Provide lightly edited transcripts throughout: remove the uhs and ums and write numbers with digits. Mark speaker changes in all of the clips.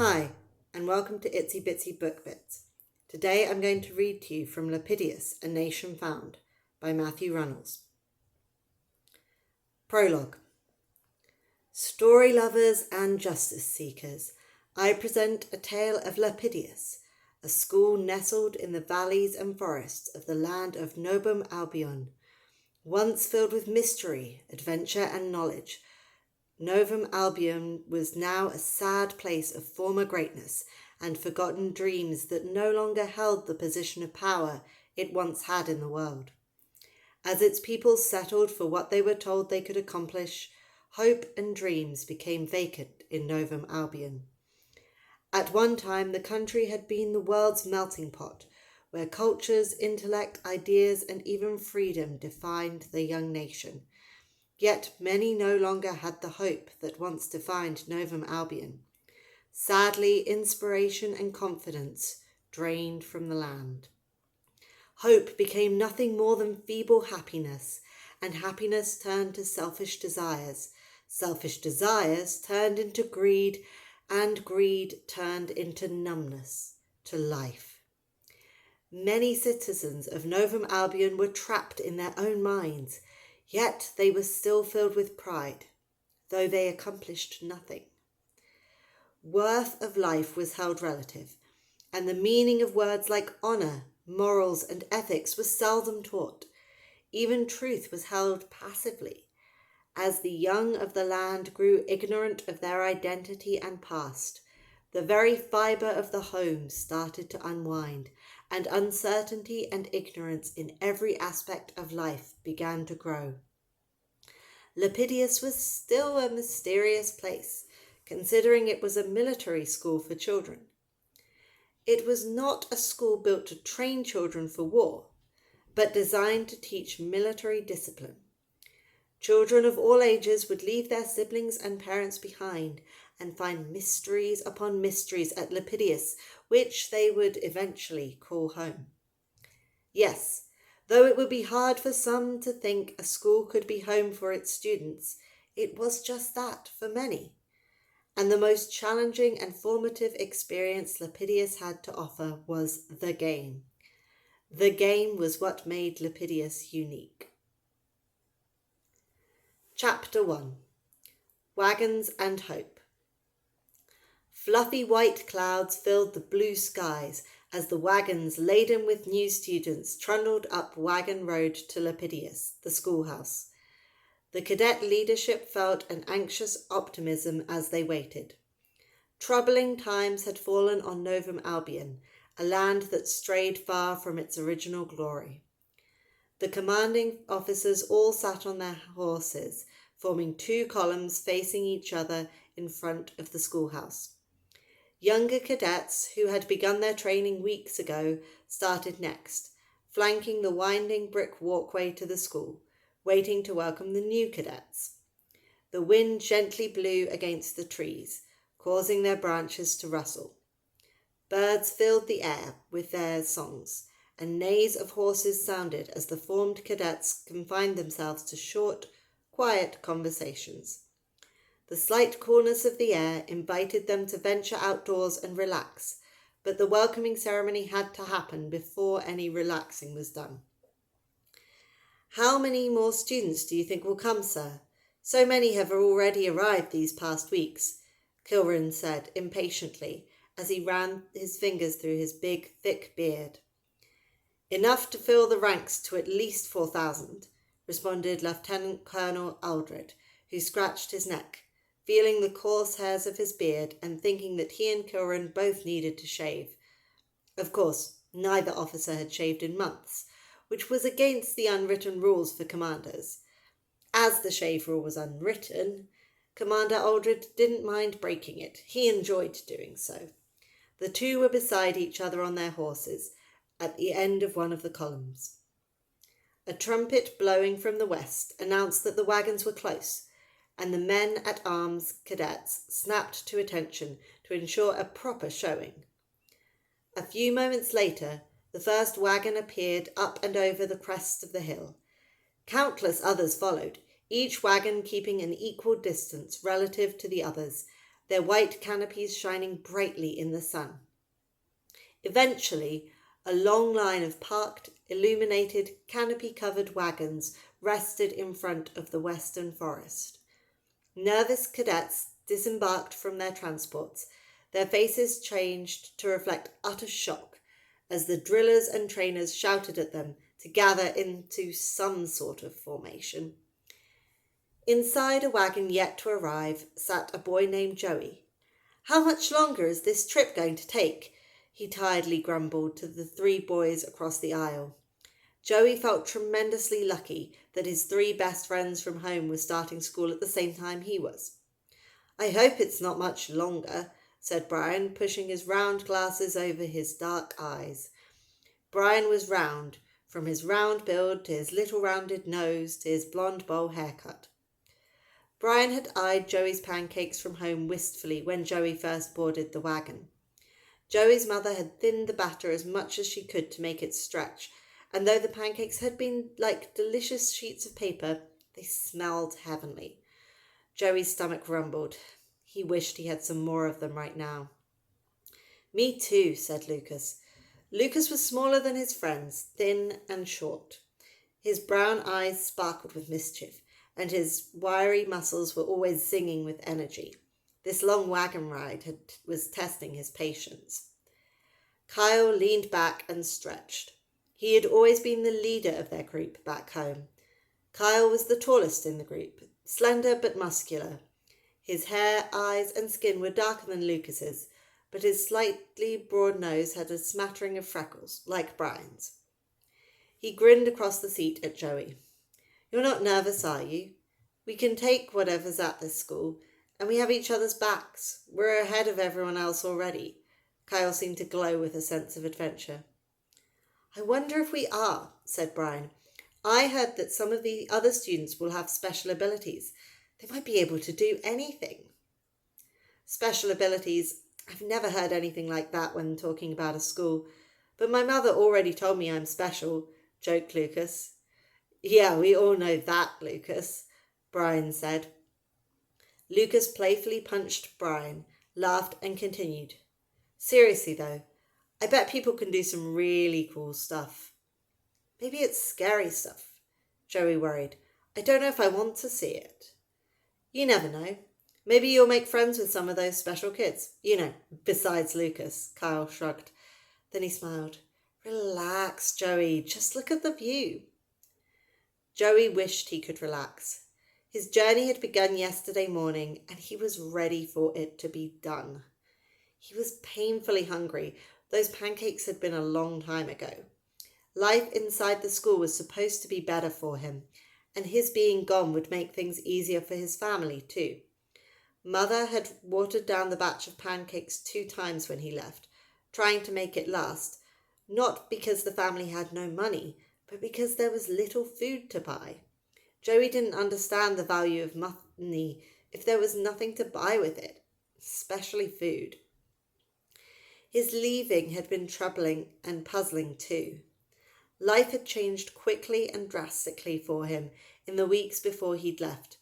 Speaker 1: Hi, and welcome to Itsy Bitsy Book Bits. Today I'm going to read to you from Lapidius, A Nation Found by Matthew Runals. Prologue. Story lovers and justice seekers, I present a tale of Lapidius, a school nestled in the valleys and forests of the land of Novum Albion. Once filled with mystery, adventure and knowledge, Novum Albion was now a sad place of former greatness and forgotten dreams that no longer held the position of power it once had in the world. As its people settled for what they were told they could accomplish, hope and dreams became vacant in Novum Albion. At one time, the country had been the world's melting pot, where cultures, intellect, ideas, and even freedom defined the young nation. Yet many no longer had the hope that once defined Novum Albion. Sadly, inspiration and confidence drained from the land. Hope became nothing more than feeble happiness, and happiness turned to selfish desires. Selfish desires turned into greed, and greed turned into numbness to life. Many citizens of Novum Albion were trapped in their own minds, yet they were still filled with pride, though they accomplished nothing. Worth of life was held relative, and the meaning of words like honour, morals, and ethics was seldom taught. Even truth was held passively. As the young of the land grew ignorant of their identity and past, the very fibre of the home started to unwind, and uncertainty and ignorance in every aspect of life began to grow. Lapidius was still a mysterious place, considering it was a military school for children. It was not a school built to train children for war, but designed to teach military discipline. Children of all ages would leave their siblings and parents behind and find mysteries upon mysteries at Lapidius, which they would eventually call home. Yes, though it would be hard for some to think a school could be home for its students, it was just that for many. And the most challenging and formative experience Lapidius had to offer was the game. The game was what made Lapidius unique. Chapter 1. Wagons and Hope. Fluffy white clouds filled the blue skies as the wagons laden with new students trundled up Wagon Road to Lapidius, the schoolhouse. The cadet leadership felt an anxious optimism as they waited. Troubling times had fallen on Novum Albion, a land that strayed far from its original glory. The commanding officers all sat on their horses, forming two columns facing each other in front of the schoolhouse. Younger cadets, who had begun their training weeks ago, started next, flanking the winding brick walkway to the school, waiting to welcome the new cadets. The wind gently blew against the trees, causing their branches to rustle. Birds filled the air with their songs, and neighs of horses sounded as the formed cadets confined themselves to short, quiet conversations. The slight coolness of the air invited them to venture outdoors and relax, but the welcoming ceremony had to happen before any relaxing was done. "How many more students do you think will come, sir? So many have already arrived these past weeks," Kilrin said impatiently as he ran his fingers through his big, thick beard. "Enough to fill the ranks to at least 4,000, responded Lieutenant Colonel Aldred, who scratched his neck, feeling the coarse hairs of his beard and thinking that he and Kilrin both needed to shave. Of course, neither officer had shaved in months, which was against the unwritten rules for commanders. As the shave rule was unwritten, Commander Aldred didn't mind breaking it. He enjoyed doing so. The two were beside each other on their horses, at the end of one of the columns. A trumpet blowing from the west announced that the wagons were close, and the men-at-arms cadets snapped to attention to ensure a proper showing. A few moments later, the first wagon appeared up and over the crest of the hill. Countless others followed, each wagon keeping an equal distance relative to the others, their white canopies shining brightly in the sun. Eventually, a long line of parked, illuminated, canopy-covered wagons rested in front of the western forest. Nervous cadets disembarked from their transports, their faces changed to reflect utter shock as the drillers and trainers shouted at them to gather into some sort of formation. Inside a wagon yet to arrive sat a boy named Joey. "How much longer is this trip going to take?" he tiredly grumbled to the three boys across the aisle. Joey felt tremendously lucky that his three best friends from home were starting school at the same time he was. "I hope it's not much longer," said Brian, pushing his round glasses over his dark eyes. Brian was round, from his round build to his little rounded nose to his blonde bowl haircut. Brian had eyed Joey's pancakes from home wistfully when Joey first boarded the wagon. Joey's mother had thinned the batter as much as she could to make it stretch, and though the pancakes had been like delicious sheets of paper, they smelled heavenly. Joey's stomach rumbled. He wished he had some more of them right now. "Me too," said Lucas. Lucas was smaller than his friends, thin and short. His brown eyes sparkled with mischief, and his wiry muscles were always zinging with energy. This long wagon ride was testing his patience. Kyle leaned back and stretched. He had always been the leader of their group back home. Kyle was the tallest in the group, slender but muscular. His hair, eyes, and skin were darker than Lucas's, but his slightly broad nose had a smattering of freckles, like Brian's. He grinned across the seat at Joey. "You're not nervous, are you? We can take whatever's at this school, and we have each other's backs. We're ahead of everyone else already." Kyle seemed to glow with a sense of adventure. "I wonder if we are," said Brian. "I heard that some of the other students will have special abilities. They might be able to do anything." "Special abilities? I've never heard anything like that when talking about a school. But my mother already told me I'm special," joked Lucas. "Yeah, we all know that, Lucas," Brian said. Lucas playfully punched Brian, laughed and continued. "Seriously though, I bet people can do some really cool stuff." "Maybe it's scary stuff," Joey worried. "I don't know if I want to see it." "You never know. Maybe you'll make friends with some of those special kids. Besides Lucas," Kyle shrugged. Then he smiled. "Relax, Joey. Just look at the view." Joey wished he could relax. His journey had begun yesterday morning, and he was ready for it to be done. He was painfully hungry. Those pancakes had been a long time ago. Life inside the school was supposed to be better for him, and his being gone would make things easier for his family too. Mother had watered down the batch of pancakes 2 times when he left, trying to make it last, not because the family had no money, but because there was little food to buy. Joey didn't understand the value of money if there was nothing to buy with it, especially food. His leaving had been troubling and puzzling too. Life had changed quickly and drastically for him in the weeks before he'd left.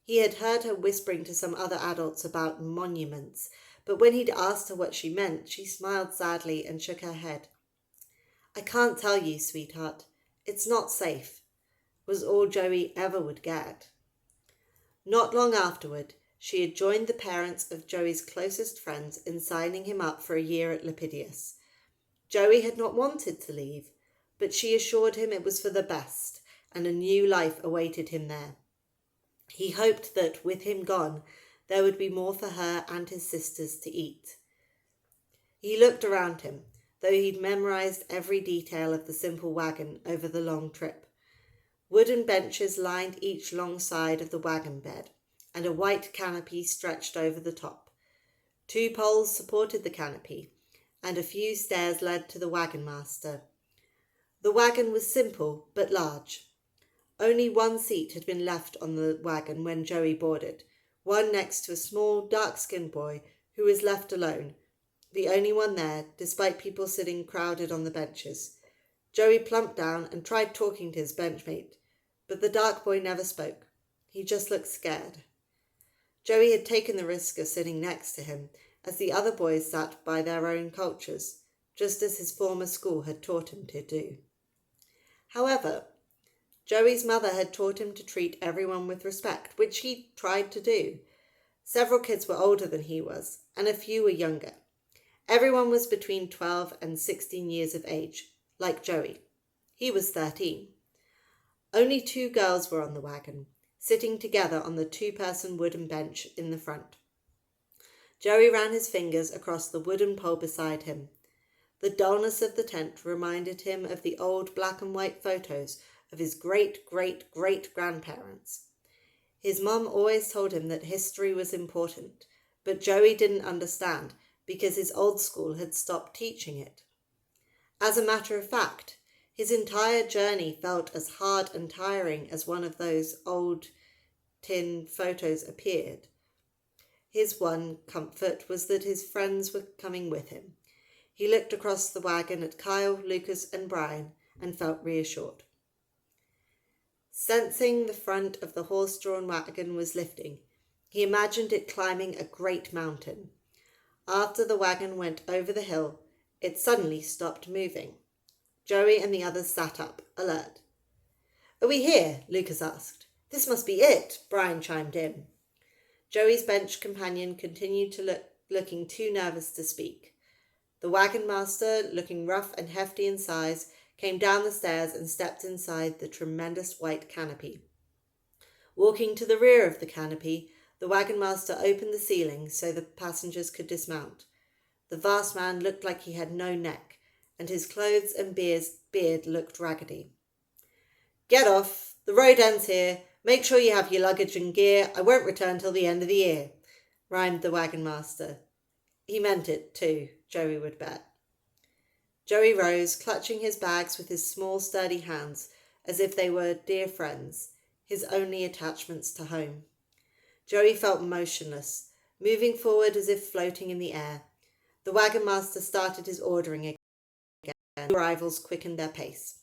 Speaker 1: He had heard her whispering to some other adults about monuments, but when he'd asked her what she meant, she smiled sadly and shook her head. "I can't tell you, sweetheart. It's not safe," was all Joey ever would get. Not long afterward, she had joined the parents of Joey's closest friends in signing him up for a year at Lapidius. Joey had not wanted to leave, but she assured him it was for the best, and a new life awaited him there. He hoped that, with him gone, there would be more for her and his sisters to eat. He looked around him, though he'd memorized every detail of the simple wagon over the long trip. Wooden benches lined each long side of the wagon bed, and a white canopy stretched over the top. 2 poles supported the canopy, and a few stairs led to the wagon master. The wagon was simple but large. Only 1 seat had been left on the wagon when Joey boarded, one next to a small, dark-skinned boy who was left alone, the only one there, despite people sitting crowded on the benches. Joey plumped down and tried talking to his benchmate, but the dark boy never spoke. He just looked scared. Joey had taken the risk of sitting next to him, as the other boys sat by their own cultures, just as his former school had taught him to do. However, Joey's mother had taught him to treat everyone with respect, which he tried to do. Several kids were older than he was, and a few were younger. Everyone was between 12 and 16 years of age, like Joey. He was 13. Only 2 girls were on the wagon, sitting together on the 2-person wooden bench in the front. Joey ran his fingers across the wooden pole beside him. The dullness of the tent reminded him of the old black and white photos of his great-great-great-grandparents. His mum always told him that history was important, but Joey didn't understand because his old school had stopped teaching it. As a matter of fact, his entire journey felt as hard and tiring as one of those old tin photos appeared. His one comfort was that his friends were coming with him. He looked across the wagon at Kyle, Lucas, and Brian and felt reassured. Sensing the front of the horse-drawn wagon was lifting, he imagined it climbing a great mountain. After the wagon went over the hill, it suddenly stopped moving. Joey and the others sat up, alert. "Are we here?" Lucas asked. "This must be it," Brian chimed in. Joey's bench companion continued to looking too nervous to speak. The wagon master, looking rough and hefty in size, came down the stairs and stepped inside the tremendous white canopy. Walking to the rear of the canopy, the wagon master opened the ceiling so the passengers could dismount. The vast man looked like he had no neck, and his clothes and beard looked raggedy. "Get off. The road ends here. Make sure you have your luggage and gear. I won't return till the end of the year," rhymed the wagon master. He meant it too, Joey would bet. Joey rose, clutching his bags with his small, sturdy hands, as if they were dear friends, his only attachments to home. Joey felt motionless, moving forward as if floating in the air. The wagon master started his ordering again. The arrivals quickened their pace.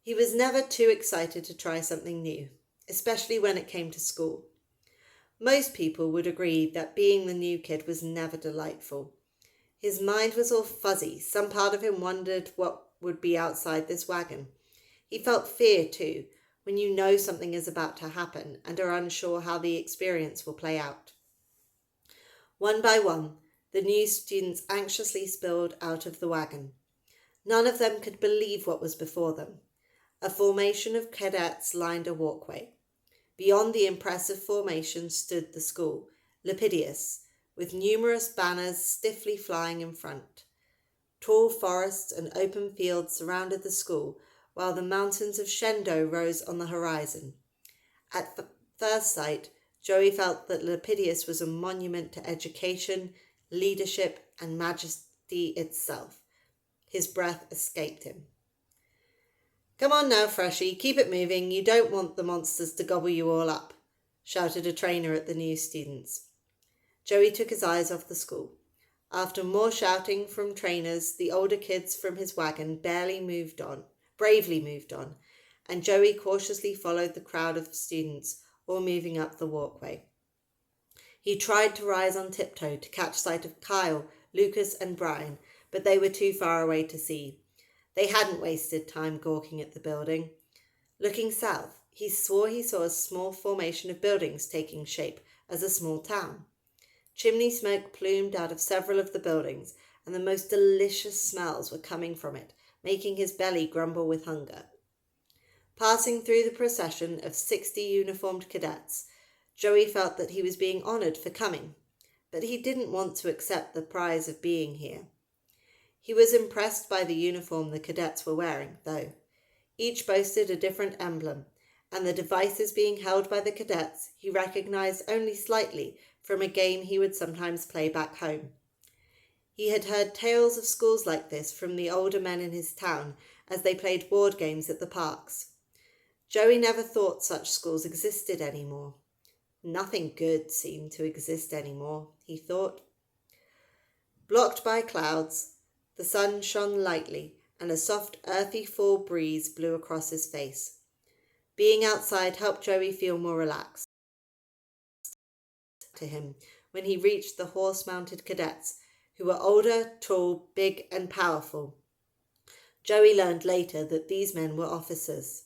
Speaker 1: He was never too excited to try something new, especially when it came to school. Most people would agree that being the new kid was never delightful. His mind was all fuzzy. Some part of him wondered what would be outside this wagon. He felt fear too, when you know something is about to happen and are unsure how the experience will play out. One by one, the new students anxiously spilled out of the wagon. None of them could believe what was before them. A formation of cadets lined a walkway. Beyond the impressive formation stood the school, Lapidius, with numerous banners stiffly flying in front. Tall forests and open fields surrounded the school, while the mountains of Shendo rose on the horizon. At first sight, Joey felt that Lapidius was a monument to education, leadership, and majesty itself. His breath escaped him. "Come on now, Freshie, keep it moving. You don't want the monsters to gobble you all up," shouted a trainer at the new students. Joey took his eyes off the school. After more shouting from trainers, the older kids from his wagon bravely moved on, and Joey cautiously followed the crowd of students, all moving up the walkway. He tried to rise on tiptoe to catch sight of Kyle, Lucas, and Brian, but they were too far away to see. They hadn't wasted time gawking at the building. Looking south, he saw a small formation of buildings taking shape as a small town. Chimney smoke plumed out of several of the buildings, and the most delicious smells were coming from it, making his belly grumble with hunger. Passing through the procession of 60 uniformed cadets, Joey felt that he was being honoured for coming, but he didn't want to accept the prize of being here. He was impressed by the uniform the cadets were wearing, though. Each boasted a different emblem, and the devices being held by the cadets he recognized only slightly from a game he would sometimes play back home. He had heard tales of schools like this from the older men in his town as they played board games at the parks. Joey never thought such schools existed anymore. Nothing good seemed to exist anymore, he thought. Blocked by clouds, the sun shone lightly, and a soft, earthy fall breeze blew across his face. Being outside helped Joey feel more relaxed. to him when he reached the horse-mounted cadets, who were older, tall, big, and powerful. Joey learned later that these men were officers.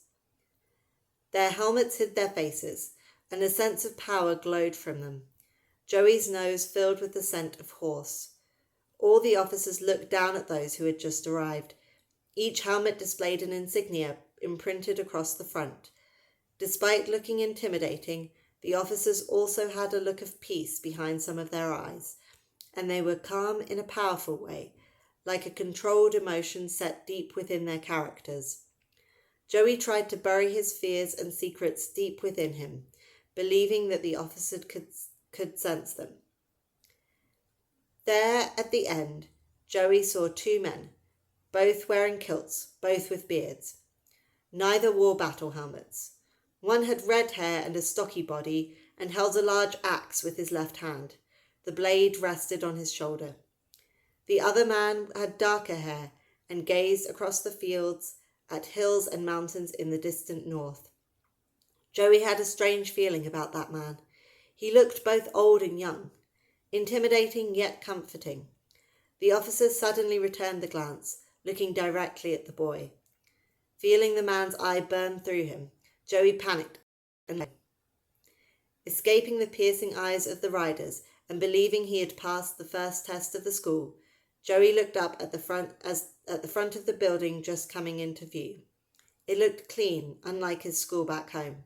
Speaker 1: Their helmets hid their faces, and a sense of power glowed from them. Joey's nose filled with the scent of horse. All the officers looked down at those who had just arrived. Each helmet displayed an insignia imprinted across the front. Despite looking intimidating, the officers also had a look of peace behind some of their eyes, and they were calm in a powerful way, like a controlled emotion set deep within their characters. Joey tried to bury his fears and secrets deep within him, believing that the officer could sense them. There, at the end, Joey saw two men, both wearing kilts, both with beards. Neither wore battle helmets. One had red hair and a stocky body and held a large axe with his left hand. The blade rested on his shoulder. The other man had darker hair and gazed across the fields at hills and mountains in the distant north. Joey had a strange feeling about that man. He looked both old and young, intimidating yet comforting. The officer suddenly returned the glance, looking directly at the boy. Feeling the man's eye burn through him, Joey panicked and lay. Escaping the piercing eyes of the riders and believing he had passed the first test of the school, Joey looked up at the front of the building just coming into view. It looked clean, unlike his school back home.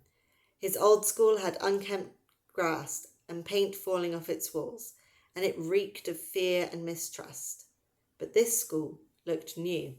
Speaker 1: His old school had unkempt grass and paint falling off its walls, and it reeked of fear and mistrust. But this school looked new.